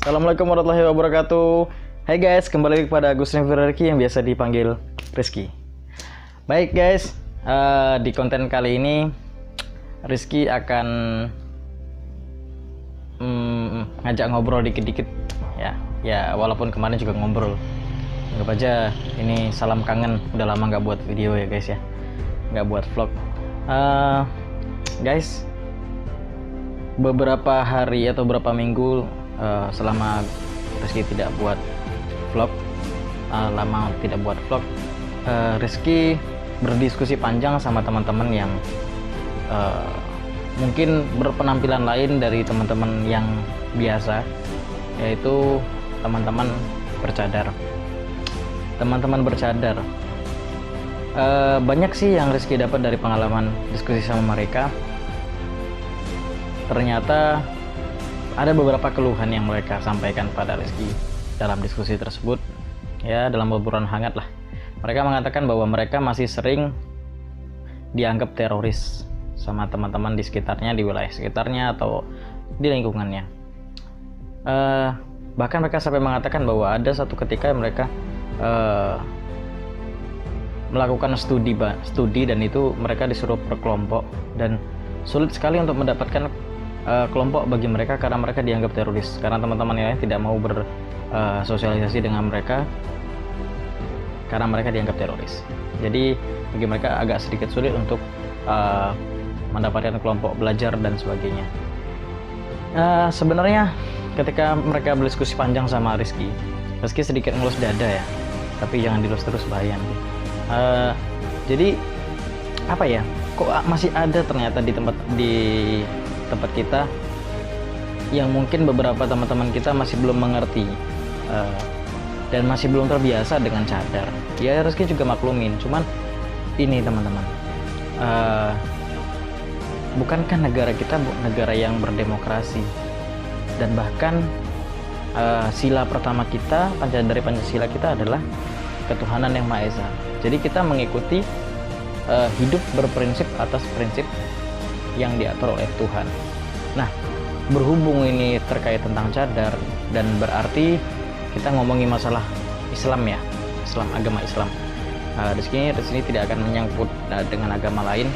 Assalamualaikum warahmatullahi wabarakatuh. Hai guys, kembali kepada Agus Rifki yang biasa dipanggil Rizky. Baik guys, di konten kali ini Rizky akan ngajak ngobrol dikit-dikit ya walaupun kemarin juga ngobrol. Anggap aja ini salam kangen, udah lama nggak buat video ya guys ya, nggak buat vlog. Guys, beberapa hari atau beberapa minggu selama Rizky tidak buat vlog, Rizky berdiskusi panjang sama teman-teman yang mungkin berpenampilan lain dari teman-teman yang biasa, yaitu teman-teman bercadar. Banyak sih yang Rizky dapat dari pengalaman diskusi sama mereka. Ternyata ada beberapa keluhan yang mereka sampaikan pada Rizky dalam diskusi tersebut, ya dalam obrolan hangat lah. Mereka mengatakan bahwa mereka masih sering dianggap teroris sama teman-teman di sekitarnya, di wilayah sekitarnya atau di lingkungannya. Bahkan mereka sampai mengatakan bahwa ada satu ketika mereka melakukan studi dan itu mereka disuruh berkelompok dan sulit sekali untuk mendapatkan kelompok bagi mereka karena mereka dianggap teroris, karena teman-teman yang lain tidak mau bersosialisasi dengan mereka karena mereka dianggap teroris. Jadi bagi mereka agak sedikit sulit untuk mendapatkan kelompok belajar dan sebagainya. Sebenarnya ketika mereka berdiskusi panjang sama Rizky sedikit ngelus dada ya, tapi jangan dilus terus, bahaya nanti. Jadi apa ya, kok masih ada ternyata di tempat kita yang mungkin beberapa teman-teman kita masih belum mengerti dan masih belum terbiasa dengan cadar. Ya Rizky juga maklumin, cuman ini teman-teman, bukankah negara kita negara yang berdemokrasi, dan bahkan sila pertama kita dari Pancasila kita adalah ketuhanan yang Maha Esa. Jadi kita mengikuti hidup berprinsip atas prinsip yang diatur oleh Tuhan. Nah, berhubung ini terkait tentang cadar dan berarti kita ngomongin masalah Islam ya, agama Islam. Di sini tidak akan menyangkut dengan agama lain.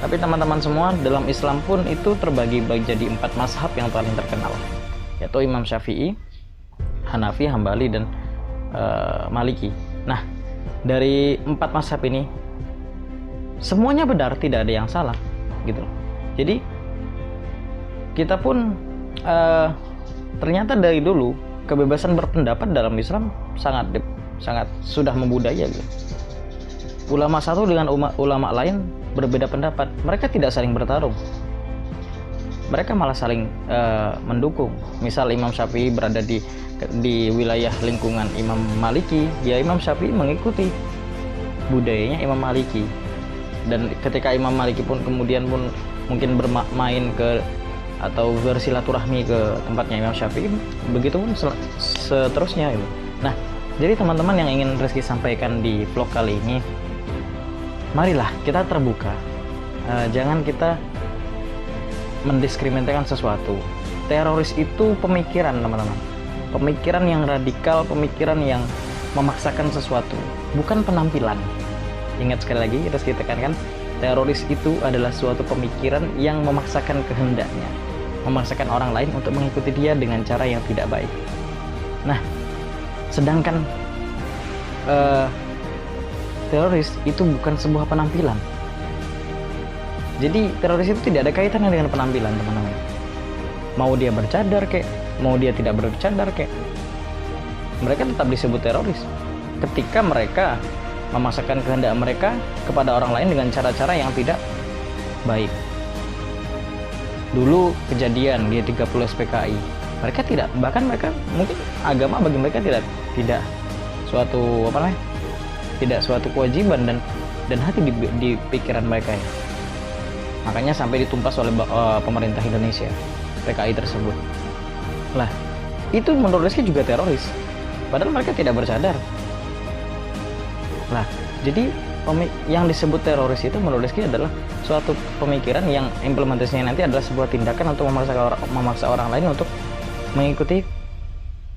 Tapi teman-teman semua, dalam Islam pun itu terbagi jadi 4 mazhab yang paling terkenal, yaitu Imam Syafi'i, Hanafi, Hambali, dan Maliki. Nah, dari 4 mazhab ini semuanya benar, tidak ada yang salah gitu loh. Jadi kita pun ternyata dari dulu kebebasan berpendapat dalam Islam sangat sudah membudaya gitu. Ulama satu dengan ulama lain berbeda pendapat, mereka tidak saling bertarung, mereka malah saling mendukung. Misal Imam Syafi'i berada di wilayah lingkungan Imam Maliki, ya Imam Syafi'i mengikuti budayanya Imam Maliki, dan ketika Imam Maliki pun kemudian mungkin bermain ke atau bersilaturahmi ke tempatnya Imam Syafi'i, begitu pun seterusnya gitu. Nah, jadi teman-teman yang ingin Rizky sampaikan di vlog kali ini, marilah kita terbuka, jangan kita mendiskriminasikan sesuatu. Teroris itu pemikiran teman-teman, pemikiran yang radikal, pemikiran yang memaksakan sesuatu, bukan penampilan. Ingat sekali lagi, Rizky tekankan, teroris itu adalah suatu pemikiran yang memaksakan kehendaknya, memaksakan orang lain untuk mengikuti dia dengan cara yang tidak baik. Nah, sedangkan teroris itu bukan sebuah penampilan. Jadi teroris itu tidak ada kaitannya dengan penampilan teman-teman. Mau dia bercadar kek, mau dia tidak bercadar kek, mereka tetap disebut teroris ketika mereka memaksakan kehendak mereka kepada orang lain dengan cara-cara yang tidak baik. Dulu kejadian di 30 SPKI, mereka tidak, bahkan mereka mungkin agama bagi mereka tidak suatu tidak suatu kewajiban dan hati di pikiran mereka ya. Makanya sampai ditumpas oleh pemerintah Indonesia PKI tersebut. Lah, itu menurut Rizky juga teroris, padahal mereka tidak bercadar. Nah, jadi yang disebut teroris itu menurut Rizky adalah suatu pemikiran yang implementasinya nanti adalah sebuah tindakan untuk memaksa orang lain untuk mengikuti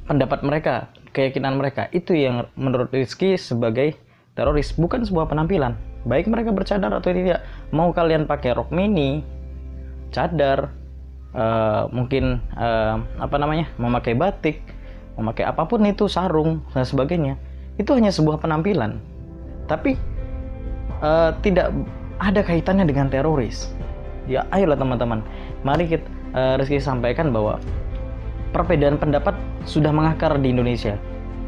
pendapat mereka, keyakinan mereka, itu yang menurut Rizky sebagai teroris, bukan sebuah penampilan. Baik mereka bercadar atau tidak, mau kalian pakai rok mini, cadar, mungkin memakai batik, memakai apapun itu, sarung dan sebagainya, itu hanya sebuah penampilan, tapi tidak ada kaitannya dengan teroris. Ya ayolah teman-teman, mari kita Rizky sampaikan bahwa perbedaan pendapat sudah mengakar di Indonesia,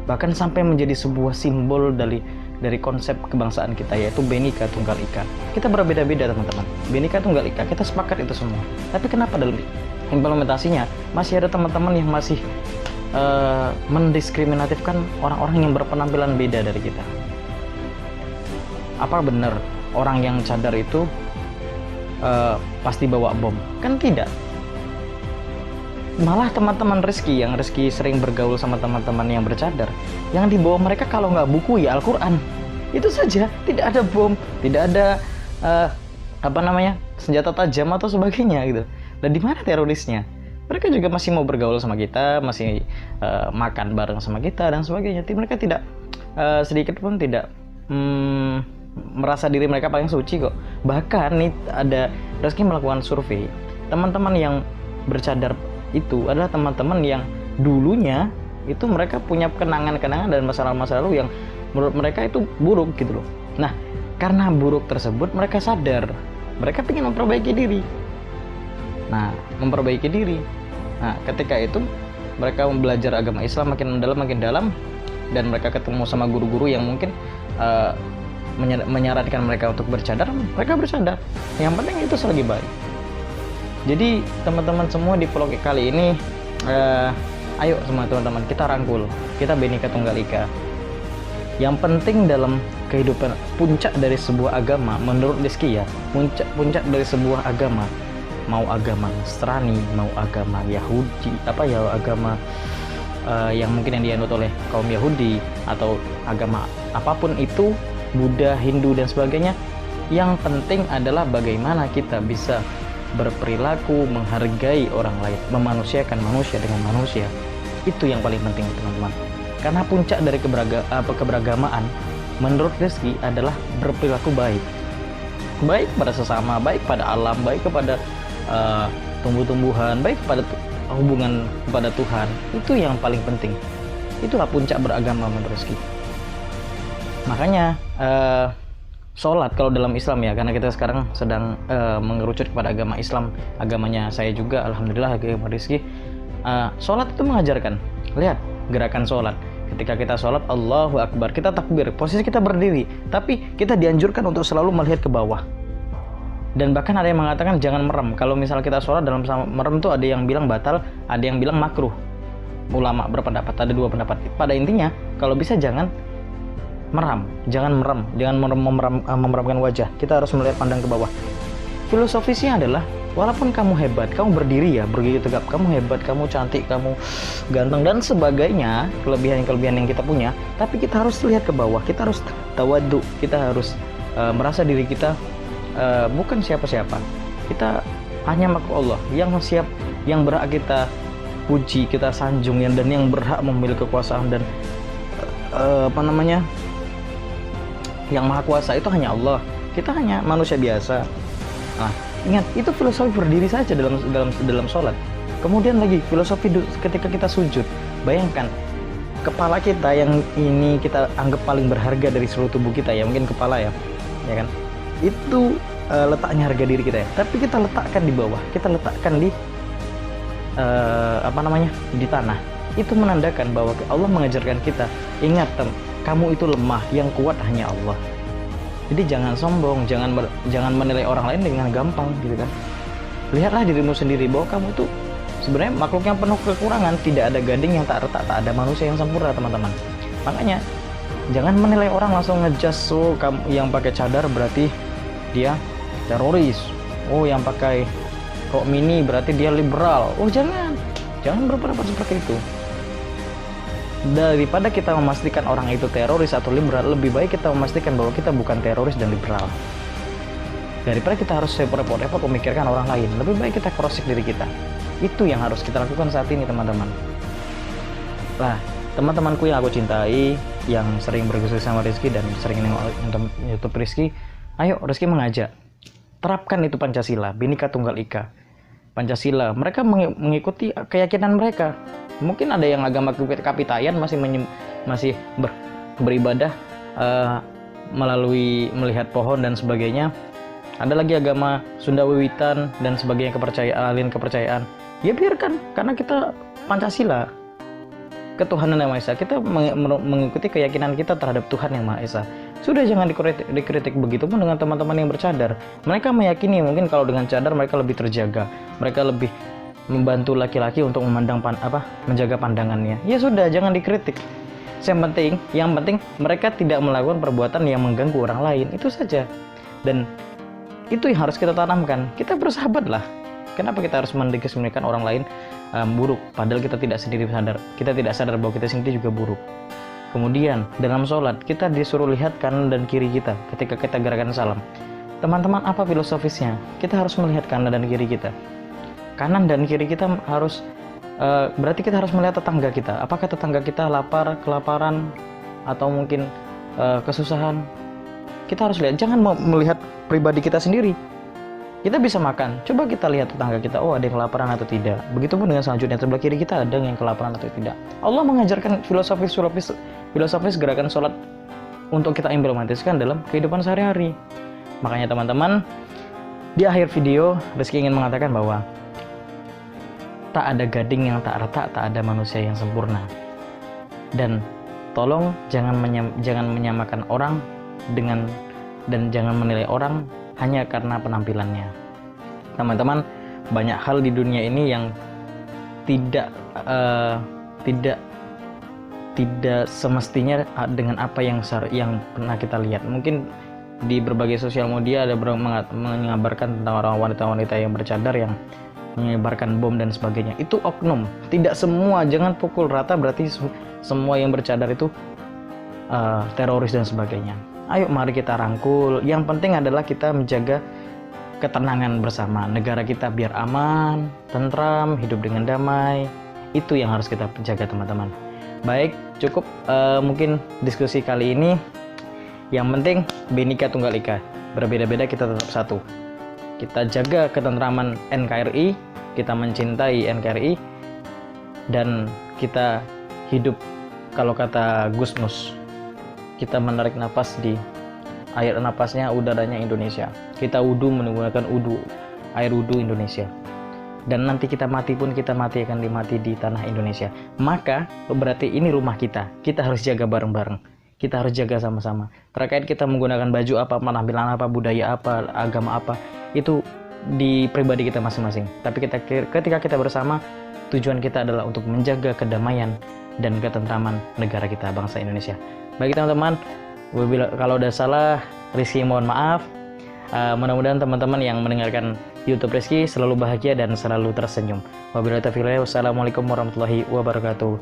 bahkan sampai menjadi sebuah simbol dari konsep kebangsaan kita, yaitu Bhinneka Tunggal Ika. Kita berbeda-beda teman-teman, Bhinneka Tunggal Ika, kita sepakat itu semua. Tapi kenapa dalam implementasinya masih ada teman-teman yang masih mendiskriminatifkan orang-orang yang berpenampilan beda dari kita? Apa benar orang yang cadar itu pasti bawa bom? Kan tidak. Malah teman-teman Rizky sering bergaul sama teman-teman yang bercadar, yang dibawa mereka kalau nggak buku ya Al-Quran. Itu saja, tidak ada bom, tidak ada senjata tajam atau sebagainya gitu. Dan di mana terorisnya? Mereka juga masih mau bergaul sama kita, masih makan bareng sama kita dan sebagainya. Mereka tidak sedikit pun tidak merasa diri mereka paling suci kok. Bahkan nih ada Rizky melakukan survei, teman-teman yang bercadar itu adalah teman-teman yang dulunya itu mereka punya kenangan-kenangan dan masalah-masalah lalu yang menurut mereka itu buruk gitu loh. Nah, karena buruk tersebut mereka sadar, mereka ingin memperbaiki diri. Nah, ketika itu mereka belajar agama Islam makin dalam, dan mereka ketemu sama guru-guru yang mungkin menyarankan mereka untuk bercadar, mereka bercadar. Yang penting itu selagi baik. Jadi teman-teman semua di vlog kali ini, ayo semua teman-teman kita rangkul, kita Bhinneka Tunggal Ika. Yang penting dalam kehidupan, puncak dari sebuah agama menurut Rizky ya, puncak dari sebuah agama, mau agama Nasrani, mau agama Yahudi, agama yang mungkin yang dianut oleh kaum Yahudi, atau agama apapun itu, Buddha, Hindu dan sebagainya, yang penting adalah bagaimana kita bisa berperilaku menghargai orang lain, memanusiakan manusia dengan manusia. Itu yang paling penting teman-teman. Karena puncak dari keberagamaan menurut Rizky adalah berperilaku baik. Baik pada sesama, baik pada alam, baik kepada tumbuh-tumbuhan, baik kepada hubungan kepada Tuhan. Itu yang paling penting. Itulah puncak beragama menurut Rizky. Makanya sholat kalau dalam Islam ya, karena kita sekarang sedang mengerucut kepada agama Islam, agamanya saya juga alhamdulillah, agama Rizky. Sholat itu mengajarkan, lihat gerakan sholat. Ketika kita sholat, Allahu Akbar, kita takbir, posisi kita berdiri, tapi kita dianjurkan untuk selalu melihat ke bawah. Dan bahkan ada yang mengatakan jangan merem. Kalau misalnya kita sholat dalam merem itu ada yang bilang batal, ada yang bilang makruh. Ulama berpendapat, ada dua pendapat. Pada intinya kalau bisa jangan merem, jangan memeramkan wajah. Kita harus melihat pandang ke bawah. Filosofisnya adalah walaupun kamu hebat, kamu berdiri ya, berdiri tegap, kamu hebat, kamu cantik, kamu ganteng dan sebagainya, kelebihan yang kita punya, tapi kita harus lihat ke bawah, kita harus tawadhu, kita harus merasa diri kita bukan siapa-siapa. Kita hanya makhluk Allah yang berhak kita puji, kita sanjung, dan yang berhak memiliki kekuasaan dan yang maha kuasa itu hanya Allah. Kita hanya manusia biasa. Nah, ingat, itu filosofi berdiri saja dalam sholat. Kemudian lagi filosofi ketika kita sujud. Bayangkan kepala kita yang ini kita anggap paling berharga dari seluruh tubuh kita ya, mungkin kepala ya kan? Itu letaknya harga diri kita ya. Tapi kita letakkan di bawah, kita letakkan di di tanah. Itu menandakan bahwa Allah mengajarkan kita, ingat kamu itu lemah, yang kuat hanya Allah. Jadi jangan sombong, jangan menilai orang lain dengan gampang gitu kan. Lihatlah dirimu sendiri bahwa kamu itu sebenarnya makhluk yang penuh kekurangan, tidak ada gading yang tak retak, tak ada manusia yang sempurna teman-teman. Makanya jangan menilai orang langsung ngejudge, kamu yang pakai cadar berarti dia teroris, yang pakai rok mini berarti dia liberal. Jangan berpendapat seperti itu. Daripada kita memastikan orang itu teroris atau liberal, lebih baik kita memastikan bahwa kita bukan teroris dan liberal. Daripada kita harus repot-repot memikirkan orang lain, lebih baik kita cross-check diri kita. Itu yang harus kita lakukan saat ini teman-teman. Lah, teman-temanku yang aku cintai, yang sering berdiskusi sama Rizky dan sering nonton YouTube Rizky, ayo Rizky mengajak, terapkan itu Pancasila, Bhinneka Tunggal Ika. Pancasila, mereka mengikuti keyakinan mereka. Mungkin ada yang agama Kapitayan masih beribadah melalui melihat pohon dan sebagainya. Ada lagi agama Sunda Wiwitan dan sebagainya, kepercayaan. Ya biarkan, karena kita Pancasila, ketuhanan yang Maha Esa, kita mengikuti keyakinan kita terhadap Tuhan yang Maha Esa. Sudah, jangan dikritik. Begitupun dengan teman-teman yang bercadar. Mereka meyakini mungkin kalau dengan cadar mereka lebih terjaga, mereka lebih membantu laki-laki untuk menjaga pandangannya. Ya sudah, jangan dikritik. Yang penting mereka tidak melakukan perbuatan yang mengganggu orang lain, itu saja. Dan itu yang harus kita tanamkan. Kita bersahabat lah. Kenapa kita harus mendiskriminasikan orang lain buruk, padahal kita tidak sadar bahwa kita sendiri juga buruk. Kemudian dalam sholat kita disuruh lihat kanan dan kiri kita ketika kita gerakan salam. Teman-teman, apa filosofisnya? Kita harus melihat kanan dan kiri kita. Kanan dan kiri kita harus berarti kita harus melihat tetangga kita. Apakah tetangga kita kelaparan, atau mungkin kesusahan? Kita harus lihat, jangan melihat pribadi kita sendiri. Kita bisa makan, coba kita lihat tetangga kita, oh ada yang kelaparan atau tidak. Begitupun dengan selanjutnya, sebelah kiri kita ada yang kelaparan atau tidak. Allah mengajarkan filosofis gerakan sholat untuk kita implementasikan dalam kehidupan sehari-hari. Makanya teman-teman, di akhir video Rizky ingin mengatakan bahwa tak ada gading yang tak retak, tak ada manusia yang sempurna. Dan tolong jangan menyamakan orang dan jangan menilai orang hanya karena penampilannya. Teman-teman, banyak hal di dunia ini yang tidak semestinya dengan apa yang pernah kita lihat. Mungkin di berbagai sosial media ada mengabarkan tentang orang wanita-wanita yang bercadar yang menyebarkan bom dan sebagainya. Itu oknum. Tidak semua, jangan pukul rata berarti semua yang bercadar itu teroris dan sebagainya. Ayo mari kita rangkul. Yang penting adalah kita menjaga ketenangan bersama. Negara kita biar aman, tentram, hidup dengan damai. Itu yang harus kita jaga teman-teman. Baik, cukup mungkin diskusi kali ini. Yang penting Bhinneka Tunggal Ika. Berbeda-beda kita tetap satu. Kita jaga ketentraman NKRI, kita mencintai NKRI, dan kita hidup, kalau kata Gusmus, kita menarik napas di air napasnya, udaranya Indonesia. Kita wudu menggunakan air wudu Indonesia. Dan nanti kita mati pun akan dimati di tanah Indonesia. Maka berarti ini rumah kita. Kita harus jaga bareng-bareng. Kita harus jaga sama-sama. Terkait kita menggunakan baju apa, penampilan apa, budaya apa, agama apa, itu di pribadi kita masing-masing. Tapi ketika kita bersama, tujuan kita adalah untuk menjaga kedamaian dan ketentraman negara kita, bangsa Indonesia. Bagi teman-teman, kalau udah salah, Rizky mohon maaf. Mudah-mudahan teman-teman yang mendengarkan YouTube Rizky selalu bahagia dan selalu tersenyum. Wabillahi taufiq, wassalamualaikum warahmatullahi wabarakatuh.